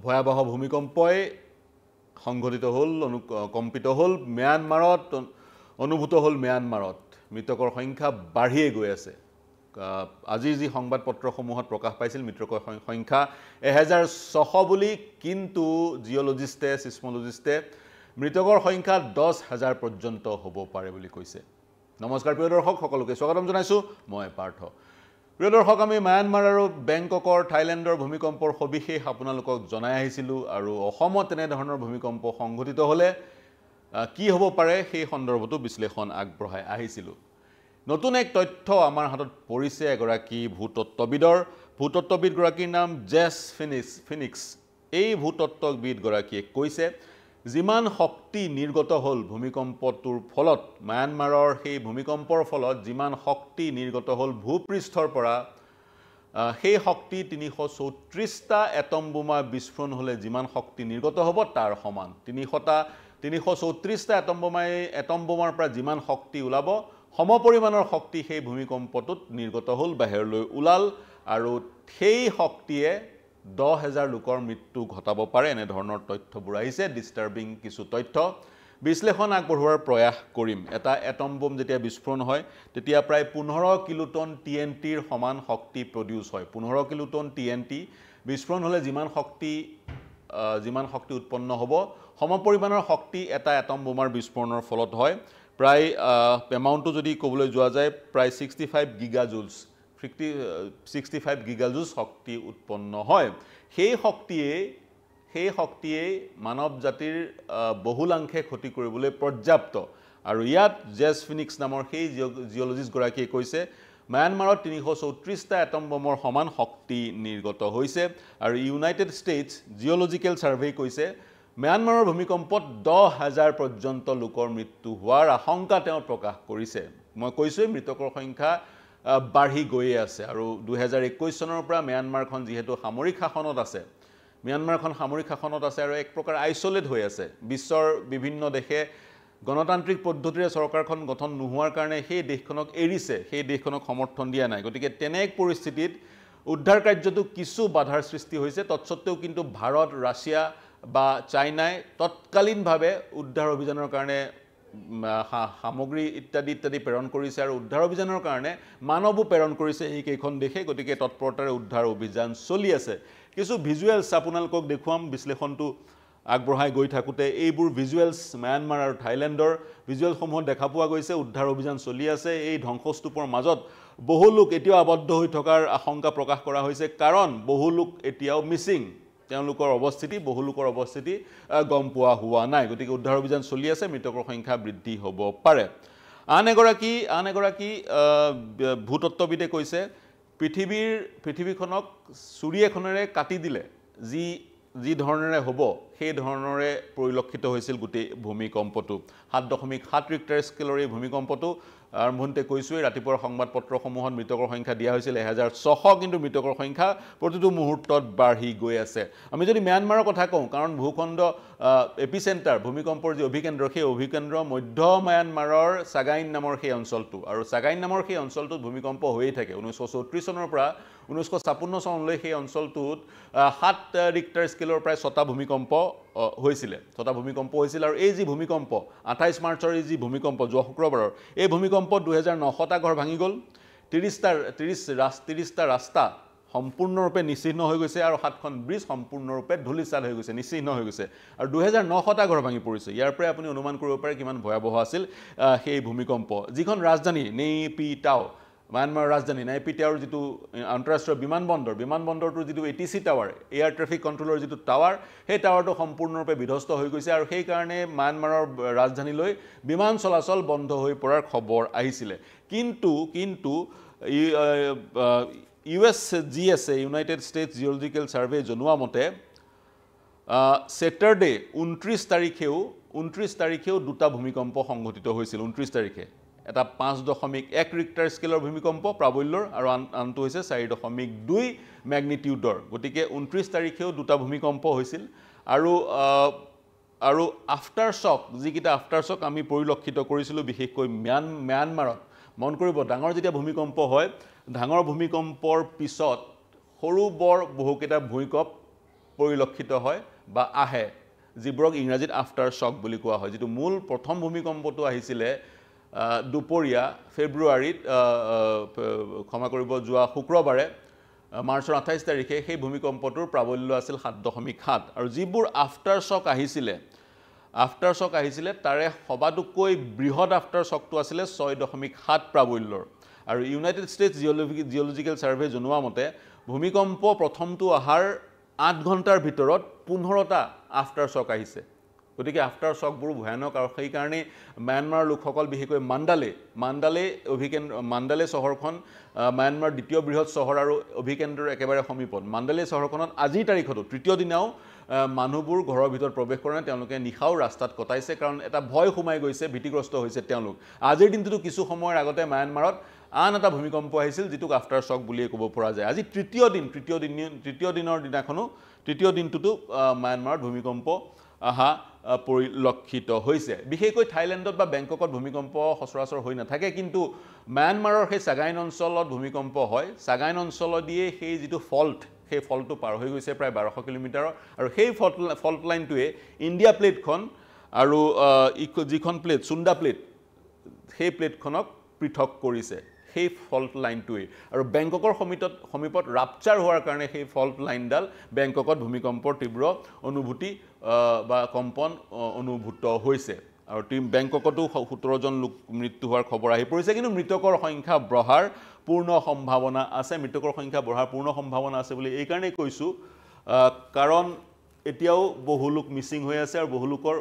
ভয়াবহ ভূমিকম্পই সংঘটিত হ'ল কম্পিত হ'ল ম্যানমাৰত অনুভূত হ'ল ম্যানমাৰত মৃতকৰ সংখ্যা বাঢ়িয়ে গৈ আছে আজি যি সংবাদপত্ৰসমূহত প্ৰকাশ পাইছিল মৃতকৰ সংখ্যা 1600 বুলি কিন্তু জিঅলজিষ্টে সিসমোলজিষ্টে মৃতকৰ সংখ্যা 10000 পৰ্যন্ত হ'ব পাৰে বুলি কৈছে নমস্কাৰ প্ৰিয় দৰ্শক সকলোকে স্বাগতম জনাইছো মই পাৰ্থ প্ৰিয় দৰ্শক আমি ম্যানমাৰ আৰু বেংককৰ থাইলেণ্ডৰ ভূমিকম্পৰ সবিশেষ আপোনালোকক জনাই আহিছিলো আৰু অসমত এনে ধৰণৰ ভূমিকম্প সংঘটিত হলে কি হ'ব পাৰে সেই সন্দৰ্ভতো বিশ্লেষণ আগবঢ়াই আহিছিলো নতুন এক তথ্য আমাৰ হাতত পৰিছে এগৰাকী ভূতত্ত্ববিদ গৰাকীৰ নাম জেছ ফিনিক্স এই ভূতত্ত্ববিদ গৰাকীয়ে কৈছে যিমান শক্তি নিৰ্গত হ'ল ভূমিকম্পটোৰ ফলত ম্যানমাৰৰ সেই ভূমিকম্পৰ ফলত যিমান শক্তি নিৰ্গত হ'ল ভূপৃষ্ঠৰ পৰা সেই শক্তি 334টা এটম বোমা বিস্ফোৰণ হলে যিমান শক্তি নিৰ্গত হ'ব তাৰ সমান 334টা এটম বোমাৰ পৰা যিমান শক্তি ওলাব সমপৰিমাণৰ শক্তি সেই ভূমিকম্পটোত নিৰ্গত হ'ল বাহিৰলৈ ওলাল আৰু সেই শক্তিয়ে 10000 লোকৰ মৃত্যু ঘটাব পাৰে এনে ধৰণৰ তথ্যবোৰ আহিছে ডিস্টাৰ্বিং কিছু তথ্য বিশ্লেষণ আগবঢ়োৱাৰ প্ৰয়াস কৰিম এটা এটম বোম যেতিয়া বিস্ফোৰণ হয় তেতিয়া প্ৰায় 15 কিলোটন টিএনটিৰ সমান শক্তি প্ৰডিউস হয় 15 কিলোটন টিএনটি বিস্ফোৰণ হলে যিমান শক্তি উৎপন্ন হ'ব সমপৰিমাণৰ শক্তি এটা এটম বোমাৰ বিস্ফোৰণৰ ফলত হয় প্ৰায় এমাউন্টটো যদি ক'বলৈ যোৱা যায় প্ৰায় 65 গিগাজুলছ শক্তি উৎপন্ন হয় সেই শক্তিয়ে মানৱ জাতিৰ বহুলাংশে ক্ষতি কৰিবলৈ পৰ্যাপ্ত আৰু ইয়াত জেছ ফিনিক্স নামৰ সেই জিঅলজিষ্ট গৰাকীয়ে কৈছে ম্যানমাৰত 334টা এটম বোমৰ সমান শক্তি নিৰ্গত হৈছে আৰু ইউনাইটেড ষ্টেটছ জিঅলজিকেল সাৰ্ভে কৈছে ম্যানমাৰৰ ভূমিকম্পত 10000 পৰ্যন্ত লোকৰ মৃত্যু হোৱাৰ আশংকা তেওঁ প্ৰকাশ কৰিছে মই কৈছো মৃতকৰ সংখ্যা বাঢ়ি গৈ আছে আৰু 2021 চনৰ পৰা ম্যানমাৰখন যেহেতু সামৰিক শাসনত আছে আৰু এক প্ৰকাৰ আইসোলেট হৈ আছে বিশ্বৰ বিভিন্ন দেশে গণতান্ত্ৰিক পদ্ধতিৰে চৰকাৰখন গঠন নোহোৱাৰ কাৰণে সেই দেশখনক এৰিছে সেই দেশখনক সমৰ্থন দিয়া নাই গতিকে তেনে এক পৰিস্থিতিত উদ্ধাৰ কাৰ্যটো কিছু বাধাৰ সৃষ্টি হৈছে তৎসত্ত্বেও কিন্তু ভাৰত ৰাছিয়া বা চাইনাই তৎকালীনভাৱে উদ্ধাৰ অভিযানৰ কাৰণে সামগ্ৰী ইত্যাদি প্ৰেৰণ কৰিছে আৰু উদ্ধাৰ অভিযানৰ কাৰণে মানৱো প্ৰেৰণ কৰিছে এই কেইখন দেশে গতিকে তৎপৰতাৰে উদ্ধাৰ অভিযান চলি আছে কিছু ভিজুৱেলছ আপোনালোকক দেখুৱাম বিশ্লেষণটো আগবঢ়াই গৈ থাকোতে এইবোৰ ভিজুৱেলছ ম্যানমাৰ আৰু থাইলেণ্ডৰ ভিজুৱেলসমূহত দেখা পোৱা গৈছে উদ্ধাৰ অভিযান চলি আছে এই ধ্বংসস্তূপৰ মাজত বহু লোক এতিয়াও আবদ্ধ হৈ থকাৰ আশংকা প্ৰকাশ কৰা হৈছে কাৰণ বহু লোক এতিয়াও মিছিং তেওঁলোকৰ অৱস্থিতি গম পোৱা হোৱা নাই গতিকে উদ্ধাৰ অভিযান চলি আছে মৃতকৰ সংখ্যা বৃদ্ধি হ'ব পাৰে আন এগৰাকী ভূতত্ত্ববিদে কৈছে পৃথিৱীখনক চুৰি এখনেৰে কাটি দিলে যি ধৰণৰে হ'ব সেই ধৰণৰে পৰিলক্ষিত হৈছিল গোটেই ভূমিকম্পটো 7.7 ৰিক্টাৰ স্কেলৰ এই ভূমিকম্পটো আৰম্ভণতে কৈছোৱে ৰাতিপুৱাৰ সংবাদপত্ৰসমূহত মৃতকৰ সংখ্যা দিয়া হৈছিল 1600 কিন্তু মৃতকৰ সংখ্যা প্ৰতিটো মুহূৰ্তত বাঢ়ি গৈ আছে আমি যদি ম্যানমাৰৰ কথা কওঁ কাৰণ ভূখণ্ড এপিচেণ্টাৰ ভূমিকম্পৰ যি অভিকেন্দ্ৰ সেই অভিকেন্দ্ৰ মধ্য ম্যানমাৰৰ সাগাইন নামৰ সেই অঞ্চলটো আৰু সাগাইন নামৰ সেই অঞ্চলটোত ভূমিকম্প হৈয়ে থাকে 1934 চনৰ পৰা 1956 চনলৈ সেই অঞ্চলটোত 7 ৰিক্টাৰ স্কেলৰ প্ৰায় 6টা ভূমিকম্প হৈছিল আৰু এই যি ভূমিকম্প 28 মাৰ্চৰ এই যি ভূমিকম্প যোৱা শুক্ৰবাৰৰ এই ভূমিকম্পত 2900টা ঘৰ ভাঙি গ'ল 30টা ৰাস্তা সম্পূৰ্ণৰূপে নিশ্চিহ্ন হৈ গৈছে আৰু 7খন ব্ৰিজ সম্পূৰ্ণৰূপে ধূলিসাৎ হৈ গৈছে নিশ্চিহ্ন হৈ গৈছে আৰু 2900টা ঘৰ ভাঙি পৰিছে ইয়াৰ পৰা আপুনি অনুমান কৰিব পাৰে কিমান ভয়াবহ আছিল সেই ভূমিকম্প যিখন ৰাজধানী নেপিটাও ম্যানমাৰৰ ৰাজধানী নেপিটাওৰ যিটো আন্তঃৰাষ্ট্ৰীয় বিমানবন্দৰটোৰ যিটো এটিসি টাৱাৰ এয়াৰ ট্ৰাফিক কন্ট্ৰোলৰ যিটো টাৱাৰ সেই টাৱাৰটো সম্পূৰ্ণৰূপে বিধ্বস্ত হৈ গৈছে আৰু সেই কাৰণে ম্যানমাৰৰ ৰাজধানীলৈ বিমান চলাচল বন্ধ হৈ পৰাৰ খবৰ আহিছিল কিন্তু ইউএছজিএছে ইউনাইটেড ষ্টেটছ জিঅলজিকেল সাৰ্ভে জনোৱা মতে সেটাৰডে 29 তাৰিখেও দুটা ভূমিকম্প সংঘটিত হৈছিল 29 তাৰিখে এটা 5.1 ৰিক্টাৰ স্কেলৰ ভূমিকম্প প্ৰাবল্যৰ আৰু আনটো হৈছে 4.2 ম্যাগনিটিউডৰ গতিকে 29 তাৰিখেও দুটা ভূমিকম্প হৈছিল আৰু আফটাৰ শক যিকিটা আফটাৰ শক আমি পৰিলক্ষিত কৰিছিলো বিশেষকৈ ম্যানমাৰত মন কৰিব ডাঙৰ যেতিয়া ভূমিকম্প হয় ডাঙৰ ভূমিকম্পৰ পিছত সৰু বৰ বহুকেইটা ভূমিকম্প পৰিলক্ষিত হয় বা আহে যিবোৰক ইংৰাজীত আফটাৰ শ্বক বুলি কোৱা হয় যেটো মূল প্ৰথম ভূমিকম্পটো আহিছিলে দুপৰীয়া ফেব্ৰুৱাৰীত ক্ষমা কৰিব যোৱা শুক্ৰবাৰে মাৰ্চৰ 28 তাৰিখে সেই ভূমিকম্পটোৰ প্ৰাবল্য আছিল 7.7 আৰু যিবোৰ আফটাৰ শ্বক আহিছিলে তাৰে সবাতোকৈ বৃহৎ আফটাৰ শ্বকটো আছিলে 6.7 প্ৰাবল্যৰ আৰু ইউনাইটেড ষ্টেটছ জিঅলজিকেল সাৰ্ভে জনোৱা মতে ভূমিকম্প প্ৰথমটো আহাৰ 8 ঘণ্টাৰ ভিতৰত 15টা আফটাৰ শ্বক আহিছে গতিকে আফটাৰ শ্বকবোৰ ভয়ানক আৰু সেই কাৰণে म्यांमाৰ লোকসকল বিশেষকৈ মাণ্ডালে চহৰখন म्यांमाৰ দ্বিতীয় বৃহৎ চহৰ আৰু অভিকেন্দ্ৰৰ একেবাৰে সমীপত মাণ্ডালে চহৰখনত আজিৰ তাৰিখতো তৃতীয় দিনাও মানুহবোৰ ঘৰৰ ভিতৰত প্ৰৱেশ কৰা নাই তেওঁলোকে নিখাও ৰাস্তাত কটাইছে কাৰণ এটা ভয় সোমাই গৈছে ভীতিগ্ৰস্ত হৈছে তেওঁলোক আজিৰ দিনটো কিছু সময়ৰ আগতে म्यांमाৰত আন এটা ভূমিকম্প আহিছিল যেটোক আফটাৰ শ্বক বুলিয়ে ক'ব পৰা যায় আজি তৃতীয় দিনটোতো म्यांमाৰত ভূমিকম্প আহা পৰিলক্ষিত হৈছে বিশেষকৈ থাইলেণ্ডত বা বেংককত ভূমিকম্প সচৰাচৰ হৈ নাথাকে কিন্তু म्यांमाৰৰ সেই সাগাইন অঞ্চলত ভূমিকম্প হয় সাগাইন অঞ্চল দিয়ে সেই যেটো সেই ফল্টটো পাৰ হৈ গৈছে প্ৰায় 1200 কিলোমিটাৰ আৰু সেই ফল্ট লাইনটোৱে ইণ্ডিয়া প্লেটখন আৰু যিখন প্লেট সুন্দা প্লেট সেই প্লেটখনক পৃথক কৰিছে সেই ফল্ট লাইনটোৱে আৰু বেংককৰ সমীপত ৰাপচাৰ হোৱাৰ কাৰণে সেই ফল্ট লাইনডাল বেংককত ভূমিকম্পৰ তীব্ৰ অনুভূতি বা কম্পন অনুভূত হৈছে আৰু বেংককতো 17 জন লোক মৃত্যু হোৱাৰ খবৰ আহি পৰিছে কিন্তু মৃতকৰ সংখ্যা বঢ়াৰ পূৰ্ণ সম্ভাৱনা আছে বুলি এই কাৰণে কৈছো কাৰণ এতিয়াও বহু লোক মিসিং হৈ আছে আৰু বহু লোকৰ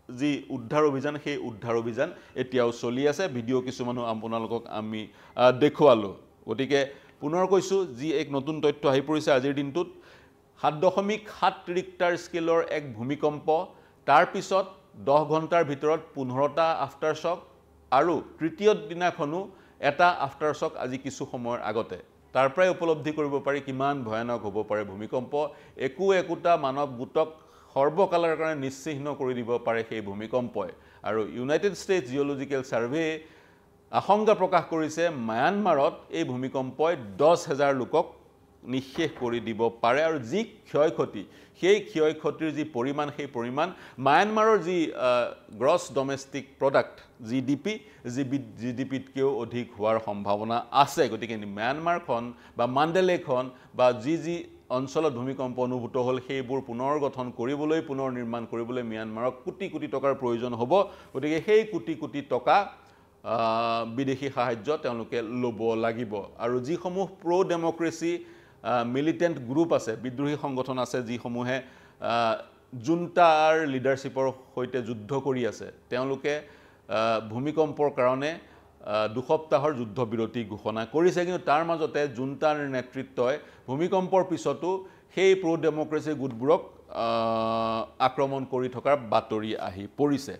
যি উদ্ধাৰ অভিযান সেই উদ্ধাৰ অভিযান এতিয়াও চলি আছে ভিডিও কিছুমানো আপোনালোকক আমি দেখুৱালো গতিকে পুনৰ কৈছো যি এক নতুন তথ্য আহি পৰিছে আজিৰ দিনটোত 7.7 ৰিক্টাৰ স্কেলৰ এক ভূমিকম্প তাৰ পিছত 10 ঘণ্টাৰ ভিতৰত 15টা আফটাৰ শ্বক আৰু তৃতীয় দিনাখনো এটা আফটাৰ শ্বক আজি কিছু সময়ৰ আগতে তাৰ পৰাই উপলব্ধি কৰিব পাৰি কিমান ভয়ানক হ'ব পাৰে ভূমিকম্প একোটা মানৱ গোটক সৰ্বকালৰ কাৰণে নিশ্চিহ্ন কৰি দিব পাৰে সেই ভূমিকম্পই আৰু ইউনাইটেড ষ্টেটছ জিঅলজিকেল সাৰ্ভে আশংকা প্ৰকাশ কৰিছে म्यांमाৰত এই ভূমিকম্পই 10,000 লোকক নিঃশেষ কৰি দিব পাৰে আৰু যি ক্ষয়ক্ষতি সেই ক্ষয়ক্ষতিৰ যি পৰিমাণ সেই পৰিমাণ म्यांमाৰৰ যি গ্ৰছ ডমেষ্টিক প্ৰডাক্ট জিডিপিতকেও অধিক হোৱাৰ সম্ভাৱনা আছে গতিকে म्यांमाৰখন বা মাণ্ডালেখন বা যি অঞ্চলত ভূমিকম্প অনুভূত হল সেইবোৰ পুনৰ গঠন কৰিবলৈ পুনৰ নিৰ্মাণ কৰিবলৈ म्यांमाৰক কোটি কোটি টকাৰ প্ৰয়োজন হ'ব গতিকে সেই কোটি টকা বিদেশী সাহায্য তেওঁলোকে ল'ব লাগিব আৰু যিসমূহ প্ৰ ডেমক্ৰেসি মিলিটেন্ট গ্ৰুপ আছে বিদ্ৰোহী সংগঠন আছে যিসমূহে জুন্টাৰ লিডাৰশ্বিপৰ সৈতে যুদ্ধ কৰি আছে তেওঁলোকে ভূমিকম্পৰ কাৰণে দুসপ্তাহৰ যুদ্ধ বিৰতি ঘোষণা কৰিছে কিন্তু তাৰ মাজতে জুন্টাৰ নেতৃত্বই ভূমিকম্পৰ পিছতো সেই প্ৰ ডেমক্ৰেসি গোটবোৰক আক্ৰমণ কৰি থকাৰ বাতৰি আহি পৰিছে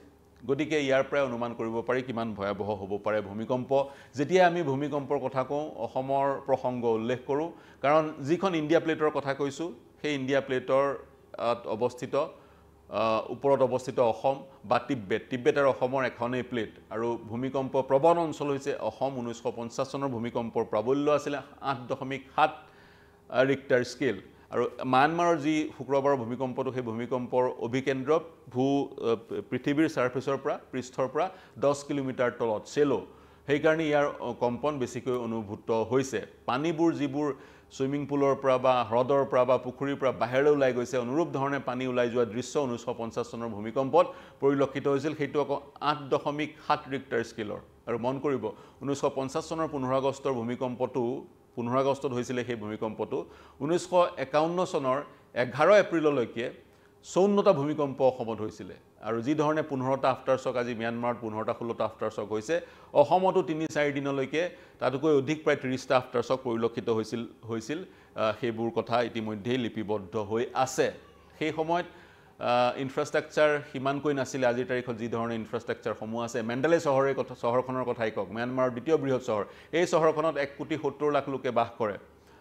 গতিকে ইয়াৰ পৰা অনুমান কৰিব পাৰি কিমান ভয়াবহ হ'ব পাৰে ভূমিকম্প যেতিয়া আমি ভূমিকম্পৰ কথা কওঁ অসমৰ প্ৰসংগ উল্লেখ কৰো কাৰণ যিখন ইণ্ডিয়া প্লেটৰ কথা কৈছো সেই ইণ্ডিয়া প্লেটৰ অৱস্থিত ওপৰত অৱস্থিত অসম বা তিব্বেত আৰু অসমৰ এখনেই প্লেট আৰু ভূমিকম্প প্ৰবণ অঞ্চল হৈছে অসম 1950 চনৰ ভূমিকম্পৰ প্ৰাবল্য আছিল 8.7 ৰিক্টাৰ স্কেল আৰু म्यांमाৰৰ যি শুক্ৰবাৰৰ ভূমিকম্পটো সেই ভূমিকম্পৰ অভিকেন্দ্ৰ পৃথিৱীৰ সাৰফেসৰ পৰা পৃষ্ঠৰ পৰা 10 কিলোমিটাৰ তলত চেলো সেই কাৰণে ইয়াৰ কম্পন বেছিকৈ অনুভূত হৈছে পানীবোৰ যিবোৰ সুইমিং পুলৰ পৰা বা হ্ৰদৰ পৰা বা পুখুৰীৰ পৰা বাহিৰলৈ ওলাই গৈছে অনুৰূপ ধৰণে পানী ওলাই যোৱা দৃশ্য 1950 চনৰ ভূমিকম্পত পৰিলক্ষিত হৈছিল সেইটো আকৌ 8.7 ৰিক্টাৰ স্কেলৰ আৰু মন কৰিব 1950 চনৰ 15 আগষ্টৰ ভূমিকম্পটো 15 আগষ্টত হৈছিল সেই ভূমিকম্পটো 1951 চনৰ 11 এপ্ৰিললৈকে 54টা ভূমিকম্প অসমত হৈছিল আৰু যি ধৰণে 15টা আফটাৰ শ্বক আজি म्यांमाৰত 15টা 16টা আফটাৰ শ্বক হৈছে অসমতো 3-4 দিনলৈকে তাতকৈ অধিক প্ৰায় 30টা আফটাৰ শ্বক পৰিলক্ষিত হৈছিল সেইবোৰ কথা ইতিমধ্যে লিপিবদ্ধ হৈ আছে সেই সময়ত ইনফ্ৰাষ্ট্ৰাকচাৰ হিমানকৈ নাছিল আজিৰ তাৰিখত যি ধৰণে ইনফ্ৰাষ্ট্ৰাকচাৰ সমূহ আছে মেণ্ডালে চহৰখনৰ কথাই কওক म्यांमाৰৰ দ্বিতীয় বৃহৎ চহৰ এই চহৰখনত 1,70,00,000 লোকে বাস কৰে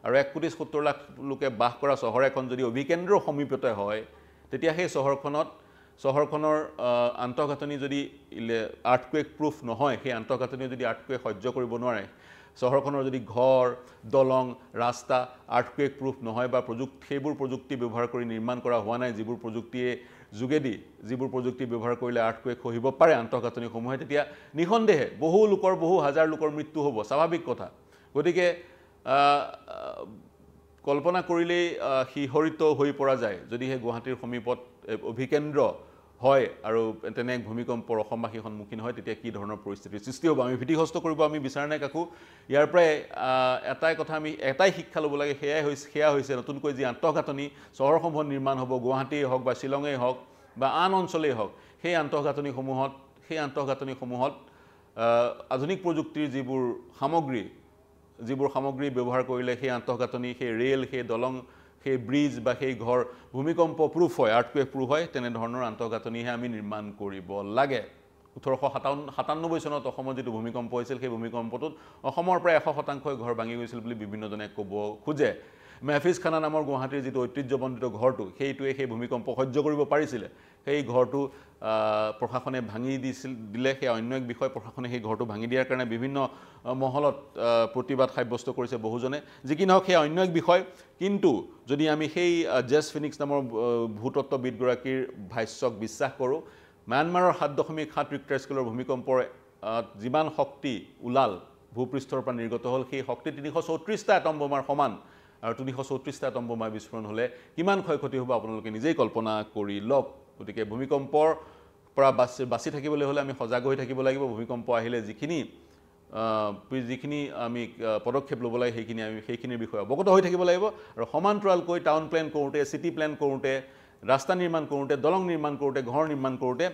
আৰু 1,70,00,000 লোকে বাস কৰা চহৰ এখন যদি অভিকেন্দ্ৰৰ সমীপতে হয় তেতিয়া সেই চহৰখনৰ আন্তঃগাঁথনি যদি আৰ্থকুৱেক প্ৰুফ নহয় সেই আন্তঃগাঁথনি যদি আৰ্থকুৱেক সহ্য কৰিব নোৱাৰে চহৰখনৰ যদি ঘৰ দলং ৰাস্তা আৰ্থকুৱেক প্ৰুফ নহয় বা সেইবোৰ প্ৰযুক্তি ব্যৱহাৰ কৰি নিৰ্মাণ কৰা হোৱা নাই যিবোৰ প্ৰযুক্তিয়ে যোগেদি যিবোৰ প্ৰযুক্তি ব্যৱহাৰ কৰিলে আৰ্থকুৱেক সহিব পাৰে আন্তঃগাঁথনিসমূহে তেতিয়া নিঃসন্দেহে বহু হাজাৰ লোকৰ মৃত্যু হ'ব স্বাভাৱিক কথা গতিকে কল্পনা কৰিলেই শিহৰিত হৈ পৰা যায় যদিহে গুৱাহাটীৰ সমীপত অভিকেন্দ্ৰ হয় আৰু তেনে এক ভূমিকম্পৰ অসমবাসী সন্মুখীন হয় তেতিয়া কি ধৰণৰ পৰিস্থিতিৰ সৃষ্টি হ'ব আমি ভীতিগ্ৰস্ত কৰিব আমি বিচাৰ নাই কাকো ইয়াৰ পৰাই এটাই কথা আমি এটাই শিক্ষা ল'ব লাগে সেয়া হৈছে নতুনকৈ যি আন্তঃগাঁথনি চহৰসমূহত নিৰ্মাণ হ'ব গুৱাহাটীয়ে হওক বা শ্বিলঙেই হওক বা আন অঞ্চলেই হওক সেই আন্তঃগাঁথনিসমূহত আধুনিক প্ৰযুক্তিৰ যিবোৰ সামগ্ৰী ব্যৱহাৰ কৰিলে সেই আন্তঃগাঁথনি সেই ৰেল সেই দলং সেই ব্ৰিজ বা সেই ঘৰ ভূমিকম্প প্ৰুফ হয় আৰ্থকুৱেক প্ৰুফ হয় তেনেধৰণৰ আন্তঃগাঁথনিহে আমি নিৰ্মাণ কৰিব লাগে 1897 চনত অসমত যিটো ভূমিকম্প হৈছিল সেই ভূমিকম্পটোত অসমৰ প্ৰায় 100% ঘৰ ভাঙি গৈছিল বুলি বিভিন্নজনে ক'ব খোজে মেহফিজ খানা নামৰ গুৱাহাটীৰ যিটো ঐতিহ্যমণ্ডিত ঘৰটো সেইটোৱে সেই ভূমিকম্প সহ্য কৰিব পাৰিছিলে সেই ঘৰটো প্ৰশাসনে ভাঙি দিলে সেই অন্য এক বিষয় প্ৰশাসনে সেই ঘৰটো ভাঙি দিয়াৰ কাৰণে বিভিন্ন মহলত প্ৰতিবাদ সাব্যস্ত কৰিছে বহুজনে যি কি নহওক সেই অন্য এক বিষয় কিন্তু যদি আমি সেই জেছ ফিনিক্স নামৰ ভূতত্ত্ববিদগৰাকীৰ ভাষ্যক বিশ্বাস কৰোঁ ম্যানমাৰৰ 7.7 ৰিক্টাৰ স্কেলৰ ভূমিকম্পৰ যিমান শক্তি ওলাল ভূপৃষ্ঠৰ পৰা নিৰ্গত হ'ল সেই শক্তি 334টা এটম বোমাৰ সমান আৰু 334টা এটম বোমা বিস্ফোৰণ হ'লে কিমান ক্ষয়ক্ষতি হ'ব আপোনালোকে নিজেই কল্পনা কৰি লওক গতিকে ভূমিকম্পৰ পৰা বাচি থাকিবলৈ হ'লে আমি সজাগ হৈ থাকিব লাগিব ভূমিকম্প আহিলে যিখিনি আমি পদক্ষেপ ল'ব লাগে সেইখিনিৰ বিষয়ে অৱগত হৈ থাকিব লাগিব আৰু সমান্তৰালকৈ টাউন প্লেন কৰোঁতে চিটি প্লেন কৰোঁতে ৰাস্তা নিৰ্মাণ কৰোঁতে দলং নিৰ্মাণ কৰোঁতে ঘৰ নিৰ্মাণ কৰোঁতে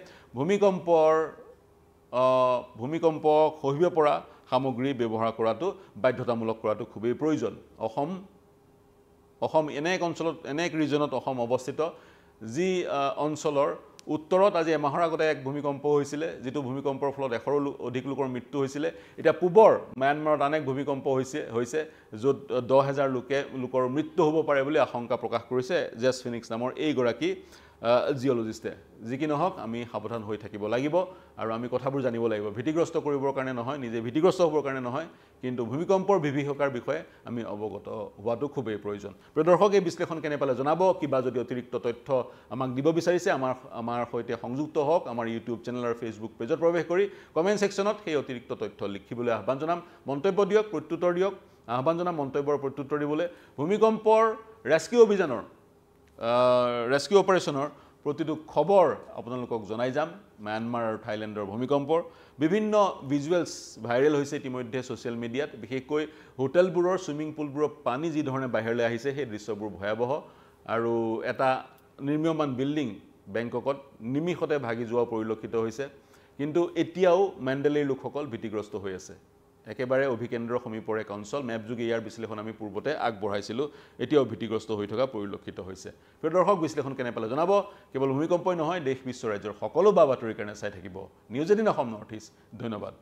ভূমিকম্প সহিব পৰা সামগ্ৰী ব্যৱহাৰ কৰাটো বাধ্যতামূলক কৰাটো খুবেই প্ৰয়োজন অসম এনে এক ৰিজনত অসম অৱস্থিত যি অঞ্চলৰ উত্তৰত আজি এমাহৰ আগতে এক ভূমিকম্প হৈছিলে যিটো ভূমিকম্পৰ ফলত 100ৰো অধিক লোকৰ মৃত্যু হৈছিলে এতিয়া পূবৰ ম্যানমাৰত আন এক ভূমিকম্প হৈছে য'ত 10,000 লোকৰ মৃত্যু হ'ব পাৰে বুলি আশংকা প্ৰকাশ কৰিছে জেছ ফিনিক্স নামৰ এইগৰাকী জিঅ'লজিষ্টে যি কি নহওক আমি সাৱধান হৈ থাকিব লাগিব আৰু আমি কথাবোৰ জানিব লাগিব ভীতিগ্ৰস্ত কৰিবৰ কাৰণে নহয় নিজে ভীতিগ্ৰস্ত হ'বৰ কাৰণে নহয় কিন্তু ভূমিকম্পৰ বিভীষিকাৰ বিষয়ে আমি অৱগত হোৱাটো খুবেই প্ৰয়োজন প্ৰিয় দৰ্শক এই বিশ্লেষণ কেনে পালে জনাব কিবা যদি অতিৰিক্ত তথ্য আমাক দিব বিচাৰিছে আমাৰ সৈতে সংযুক্ত হওক আমাৰ ইউটিউব চেনেল আৰু ফেচবুক পেজত প্ৰৱেশ কৰি কমেণ্ট ছেকশ্যনত সেই অতিৰিক্ত তথ্য লিখিবলৈ আহ্বান জনাম মন্তব্য দিয়ক প্ৰত্যুত্তৰ দিয়ক আহ্বান জনাম মন্তব্যৰ প্ৰত্যুত্তৰ দিবলৈ ভূমিকম্পৰ ৰেস্কিউ অপাৰেশ্যনৰ প্ৰতিটো খবৰ আপোনালোকক জনাই যাম ম্যানমাৰ আৰু থাইলেণ্ডৰ ভূমিকম্পৰ বিভিন্ন ভিজুৱেলছ ভাইৰেল হৈছে ইতিমধ্যে ছ'চিয়েল মিডিয়াত বিশেষকৈ হোটেলবোৰৰ ছুইমিং পুলবোৰৰ পানী যি ধৰণে বাহিৰলৈ আহিছে সেই দৃশ্যবোৰ ভয়াৱহ আৰু এটা নিৰ্মীয়মান বিল্ডিং বেংককত নিমিষতে ভাগি যোৱা পৰিলক্ষিত হৈছে কিন্তু এতিয়াও মেণ্ডেলেৰ লোকসকল ভীতিগ্ৰস্ত হৈ আছে একেবাৰে অভিকেন্দ্ৰৰ সমীপৰ এক অঞ্চল মেপযোগে ইয়াৰ বিশ্লেষণ আমি পূৰ্বতে আগবঢ়াইছিলোঁ এতিয়াও ভীতিগ্ৰস্ত হৈ থকা পৰিলক্ষিত হৈছে প্ৰিয় দৰ্শক বিশ্লেষণ কেনে পালে জনাব কেৱল ভূমিকম্পই নহয় দেশ বিশ্ব ৰাজ্যৰ সকলো বা বাতৰিৰ কাৰণে চাই থাকিব নিউজ 18 অসম নৰ্থ ইষ্ট ধন্যবাদ